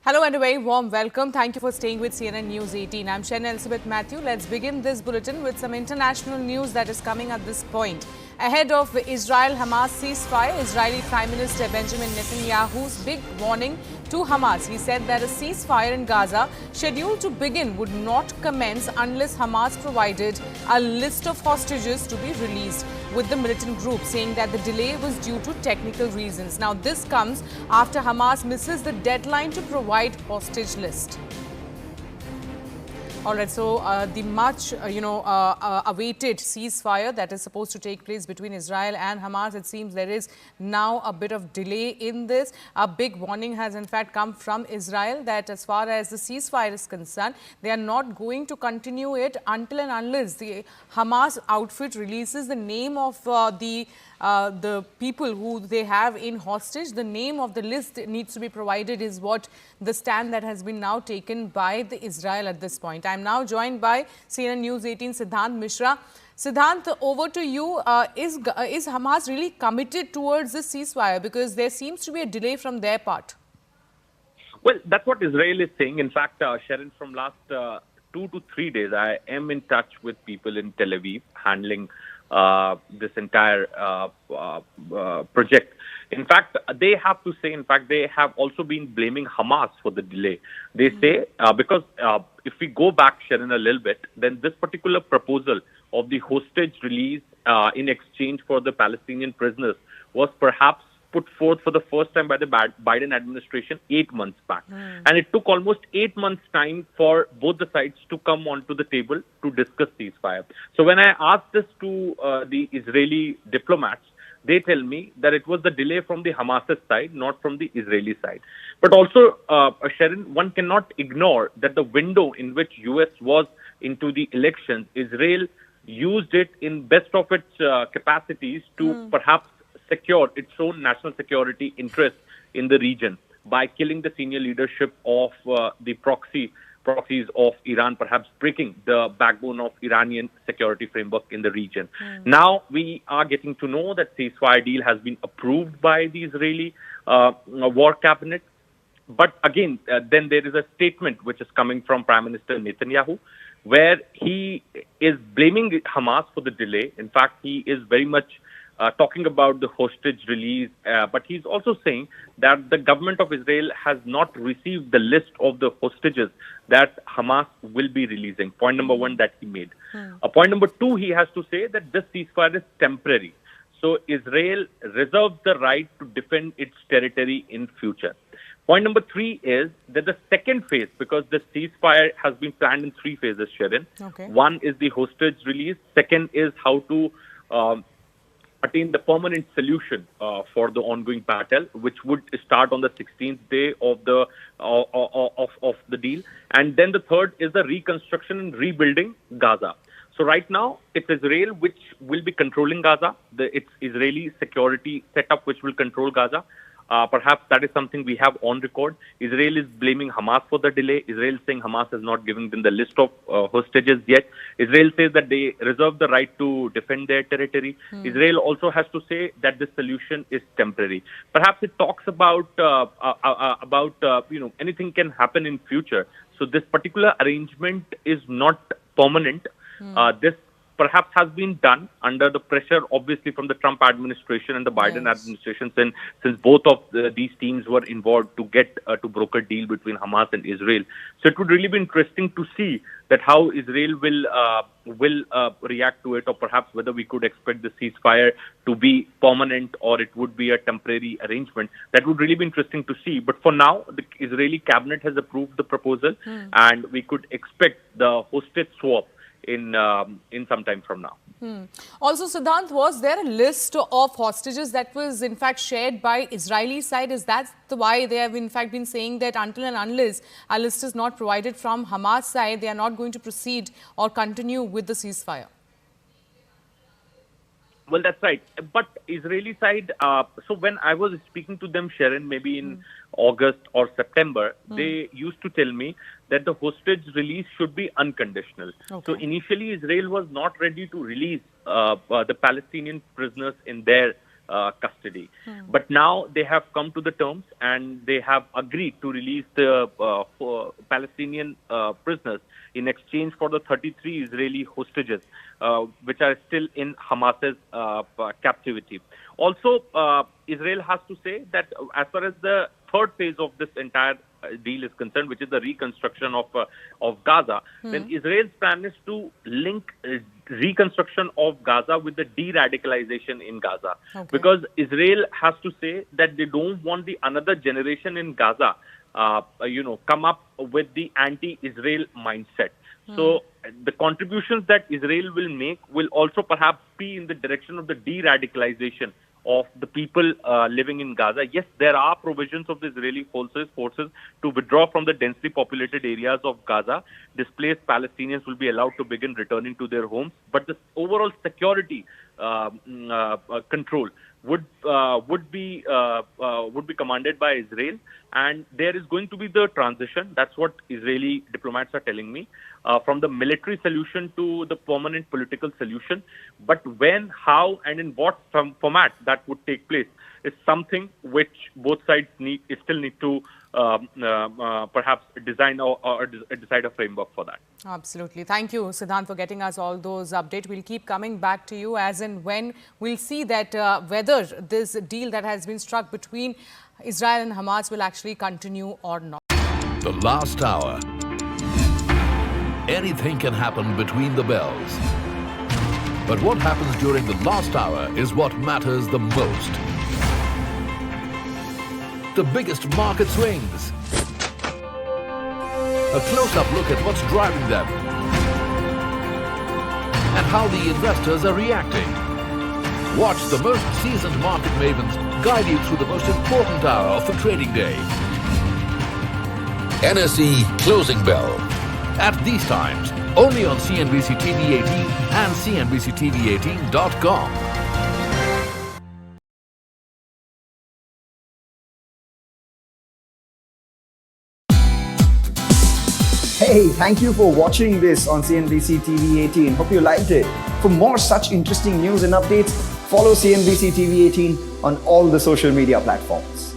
Hello and a very warm welcome. Thank you for staying with CNN News 18. I'm Shen Elizabeth Matthew. Let's begin this bulletin with some international news that is coming at this point. Ahead of Israel-Hamas ceasefire, Israeli Prime Minister Benjamin Netanyahu's big warning to Hamas. He said that a ceasefire in Gaza scheduled to begin would not commence unless Hamas provided a list of hostages to be released, with the militant group saying that the delay was due to technical reasons. Now, this comes after Hamas misses the deadline to provide hostage list. All right, so the much, awaited ceasefire that is supposed to take place between Israel and Hamas, it seems there is now a bit of delay in this. A big warning has in fact come from Israel that as far as the ceasefire is concerned, they are not going to continue it until and unless the Hamas outfit releases the name of the people who they have in hostage. The name of the list needs to be provided is what the stand that has been now taken by the Israel at this point. I am now joined by CNN News 18 Siddhant Mishra. Siddhant, over to you. Is Hamas really committed towards this ceasefire? Because there seems to be a delay from their part. Well, that's what Israel is saying. In fact, Sharon, from last 2 to 3 days, I am in touch with people in Tel Aviv handling this entire project. In fact, they have to say, they have also been blaming Hamas for the delay. They say, because if we go back, Sharon, a little bit, then this particular proposal of the hostage release in exchange for the Palestinian prisoners was perhaps put forth for the first time by the Biden administration 8 months back. And it took almost 8 months' time for both the sides to come onto the table to discuss ceasefire. So when I asked this to the Israeli diplomats, they tell me that it was the delay from the Hamas side, not from the Israeli side. But also, Sharon, one cannot ignore that the window in which US was into the elections, Israel used it in best of its capacities to perhaps secure its own national security interests in the region by killing the senior leadership of the proxies of Iran, perhaps breaking the backbone of Iranian security framework in the region. Now we are getting to know that ceasefire deal has been approved by the Israeli war cabinet. But again, then there is a statement which is coming from Prime Minister Netanyahu, where he is blaming Hamas for the delay. In fact, he is very much talking about the hostage release, but he's also saying that the government of Israel has not received the list of the hostages that Hamas will be releasing. Point number one that he made. Point number two, he has to say that this ceasefire is temporary. So Israel reserves the right to defend its territory in future. Point number three is that the second phase, because the ceasefire has been planned in 3 phases, Sharon. Okay. One is the hostage release. Second is how to attain the permanent solution for the ongoing battle, which would start on the 16th day of the deal. And then the third is the reconstruction and rebuilding Gaza. So right now, it's Israel which will be controlling Gaza. It's Israeli security setup which will control Gaza. Perhaps that is something we have on record. Israel is blaming Hamas for the delay. Israel is saying Hamas has not given them the list of hostages yet. Israel says that they reserve the right to defend their territory. Israel also has to say that this solution is temporary. Perhaps it talks about anything can happen in future. So this particular arrangement is not permanent. This perhaps has been done under the pressure, obviously, from the Trump administration and the Biden administration, since both of these teams were involved to get to broker deal between Hamas and Israel. So it would really be interesting to see that how Israel will react to it, or perhaps whether we could expect the ceasefire to be permanent or it would be a temporary arrangement. That would really be interesting to see. But for now, the Israeli cabinet has approved the proposal, and we could expect the hostage swap in some time from now. Also, Siddhant, was there a list of hostages that was in fact shared by Israeli side? Is that why they have in fact been saying that until and unless a list is not provided from Hamas side, they are not going to proceed or continue with the ceasefire? Well, that's right. But Israeli side, so when I was speaking to them, Sharon, maybe in August or September, they used to tell me that the hostage release should be unconditional. Okay. So initially, Israel was not ready to release the Palestinian prisoners in their custody. But now they have come to the terms and they have agreed to release the Palestinian prisoners in exchange for the 33 Israeli hostages, which are still in Hamas's captivity. Also, Israel has to say that as far as the third phase of this entire deal is concerned, which is the reconstruction of Gaza, then Israel's plan is to link reconstruction of Gaza with the de-radicalization in Gaza. Because Israel has to say that they don't want another generation in Gaza, come up with the anti-Israel mindset. So the contributions that Israel will make will also perhaps be in the direction of the de-radicalization of the people living in Gaza. Yes, there are provisions of the Israeli forces to withdraw from the densely populated areas of Gaza. Displaced Palestinians will be allowed to begin returning to their homes, but the overall security control would be commanded by Israel, and there is going to be the transition. That's what Israeli diplomats are telling me, from the military solution to the permanent political solution. But when, how, and in what format that would take place is something which both sides still need to perhaps design or decide a framework for that. Absolutely. Thank you, Siddhant, for getting us all those updates. We'll keep coming back to you as and when we'll see that whether this deal that has been struck between Israel and Hamas will actually continue or not. The last hour. Anything can happen between the bells. But what happens during the last hour is what matters the most. The biggest market swings. A close-up look at what's driving them and how the investors are reacting. Watch the most seasoned market mavens guide you through the most important hour of the trading day. NSE Closing Bell. At these times, only on CNBC TV 18 and CNBCTV18.com. Hey, thank you for watching this on CNBC TV 18. Hope you liked it. For more such interesting news and updates, follow CNBC TV 18 on all the social media platforms.